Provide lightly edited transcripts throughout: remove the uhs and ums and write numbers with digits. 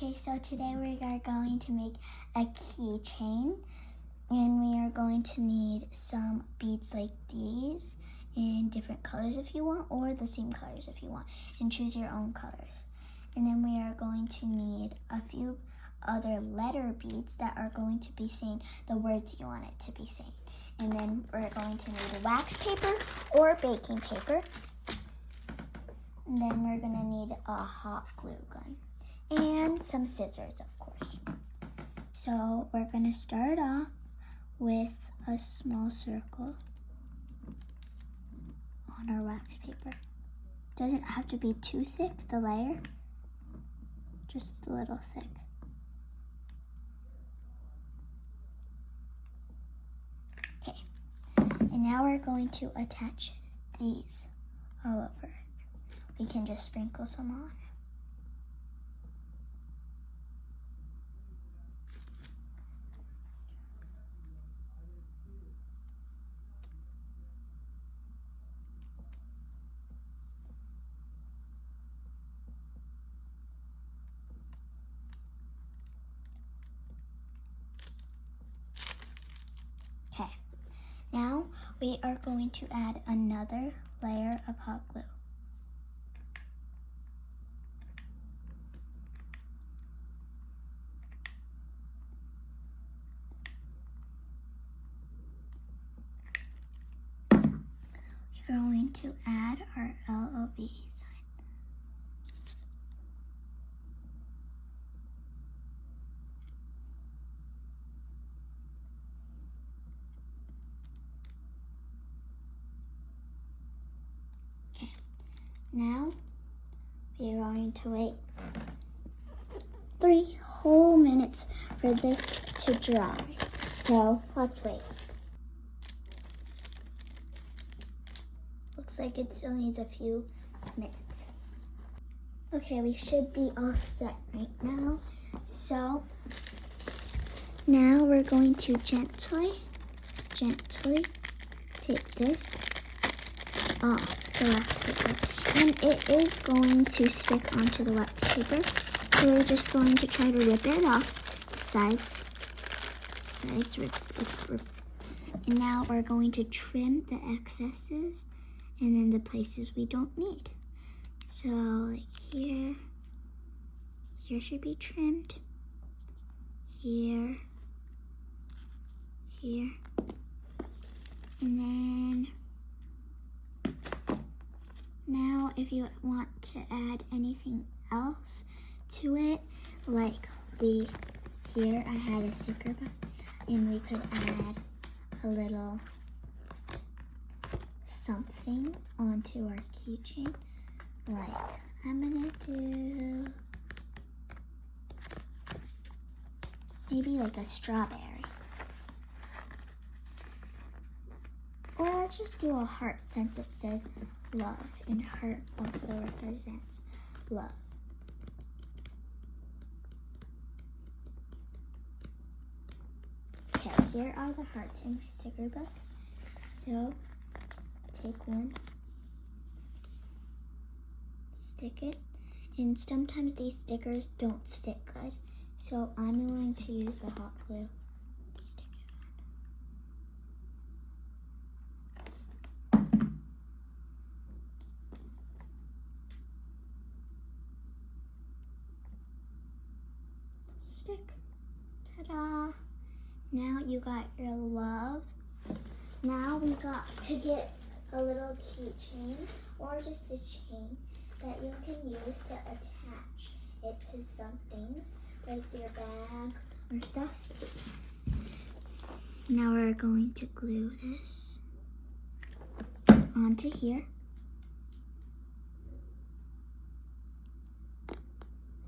Okay, so today we are going to make a keychain, and we are going to need some beads like these in different colors if you want, or the same colors if you want, and choose your own colors. And then we are going to need a few other letter beads that are going to be saying the words you want it to be saying. And then we're going to need wax paper or baking paper. And then we're gonna need a hot glue gun and some scissors, of course. So we're gonna start off with a small circle on our wax paper. Doesn't have to be too thick, the layer, just a little thick. Okay, and now we're going to attach these all over. We can just sprinkle some on. Okay, now we are going to add another layer of hot glue. We're going to add our LOV sign. Okay, now we're going to wait 3 whole minutes for this to dry. So let's wait. Looks like it still needs a few minutes. Okay, we should be all set right now. So now we're going to gently take this off the wax paper. And it is going to stick onto the wax paper. So we're just going to try to rip it off. Sides, rip. And now we're going to trim the excesses and then the places we don't need. So like here should be trimmed. Here. And then now if you want to add anything else to it, like here I had a sticker book, and we could add a little something onto our keychain. Like I'm gonna do maybe like a strawberry. Or let's just do a heart since it says love, and heart also represents love. Okay, here are the hearts in my sticker book. So take one, stick it, and sometimes these stickers don't stick good, so I'm going to use the hot glue to stick it on. Stick. Ta-da! Now you got your love. Now we got to get a little keychain or just a chain that you can use to attach it to some things like your bag or stuff. Now we're going to glue this onto here.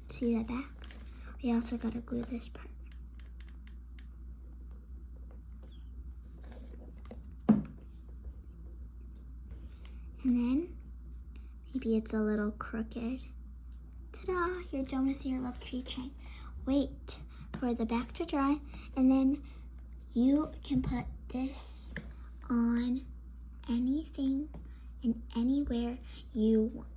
See that back? We also got to glue this part. And then maybe it's a little crooked. Ta-da! You're done with your love keychain. Wait for the back to dry, and then you can put this on anything and anywhere you want.